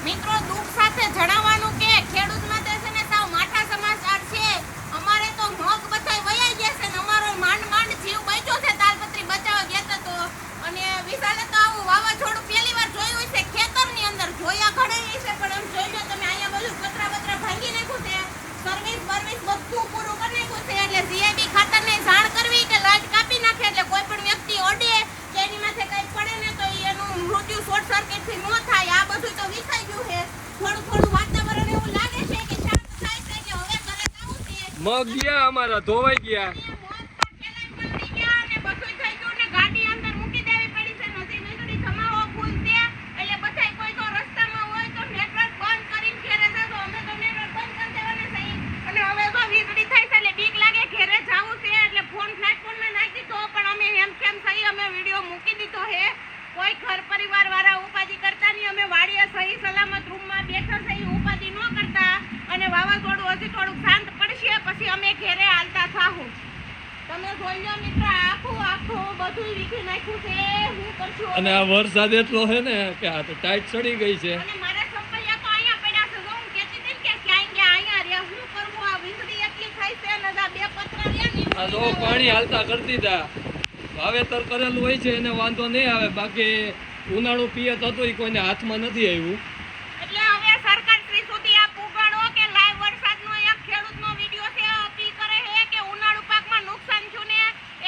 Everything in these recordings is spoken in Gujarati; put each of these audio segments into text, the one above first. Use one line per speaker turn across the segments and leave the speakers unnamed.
મિત્રો દુઃખ સાથે જણાવવાનું કે ખેડૂત માટે છે ને સાવ માઠા સમાચાર છે. અમારે તો મગ બધાય વયા ગયા છે ને અમારો માંડ જીવ બચ્યો છે. તાલપત્રી બચાવવા ગયા તો અને વિશાલે તો આવું વાવાઝોડું પહેલી વાર જોયું છે ખેતરની અંદર. જોયા ઘણે છે પણ એમ જોઈ લો તમે અહીંયા બધું પતરા ભાંગી નાખ્યું છે. સર્વિસ બધું પૂરું કરી નાખ્યું છે. એટલે જીઆઈબી ખાતરને જાણ કરવી કે લાઈટ કાપી નાખે એટલે કોઈ પણ વ્યક્તિ અડે કે એની માથે કંઈ પડે ને તો એનું મૃત્યુ શોર્ટ સર્કિટથી ન થાય. આ બધું તો વિખાઈ ગયું છે. થોડું વાતાવરણ એવું લાગે છે કે શાંત થાય છે કે હવે ઘરે જવું છે.
મગ ગયા અમારા ધોવાઈ ગયા.
કોઈ ઘર પરિવાર વાળા ઉપાધિ કરતા નહીં. અમે વાડીએ સહી સલામત રૂમમાં બેઠા સહી ઉપાધિ ન કરતા અને વાવાઝોડું હજી થોડુંક શાંત પડશે પછી અમે ઘરે હાલતા થાહું. તમે જોઈ લો મિત્ર આખું બધું વીખી નાખ્યું છે. હું કરશું
અને આ વરસાદ એટલો છે ને કે આ તો ટાઈટ ચડી ગઈ છે.
અને મારા સંપૈયા તો અહીંયા પડ્યા છે. હું કહેતી હતી કે ક્યાં ગયા અહીંયા રહ્યા. હું કરવું આ વીજળી એટલી થાય છે અને આ બે પતરા રહ્યા ને
આ તો પાણી હાલતા કરતી હતા. વાવેતર કરેલું હોય છે એને વાંધો નહીં આવે, બાકી ઉનાળુ પિયત હતું એ કોઈને હાથમાં નથી આવ્યું.
એટલે હવે સરકાર શ્રી સુધી આ પુગાડો કે લાઈવ વરસાદનો એક ખેડૂતનો વિડિયો છે અપીલ કરે છે કે ઉનાળુ પાકમાં નુકસાન થયું ને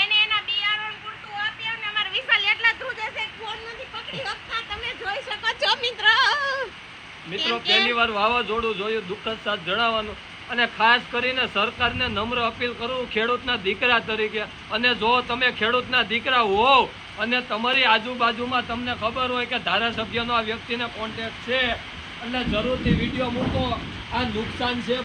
એને એના બિયારણ પૂરતું આપે. અને અમાર વિશાલ એટલા ધ્રુજે છે ફોન નથી પકડી શકતા. તમે જોઈ શકો છો
મિત્રો પહેલી વાર વાવાઝોડું જોયું, દુઃખદ સાથ જણાવવાનું. અને ખાસ કરીને સરકારને નમ્ર અપીલ કરું ખેડૂતના દીકરા તરીકે, અને જો તમે ખેડૂતના દીકરા હોવ અને તમારી આજુબાજુમાં તમને ખબર હોય કે ધારાસભ્યનો આ વ્યક્તિને કોન્ટેક્ટ છે એટલે જરૂરથી વિડીયો મૂકો. આ નુકસાન છે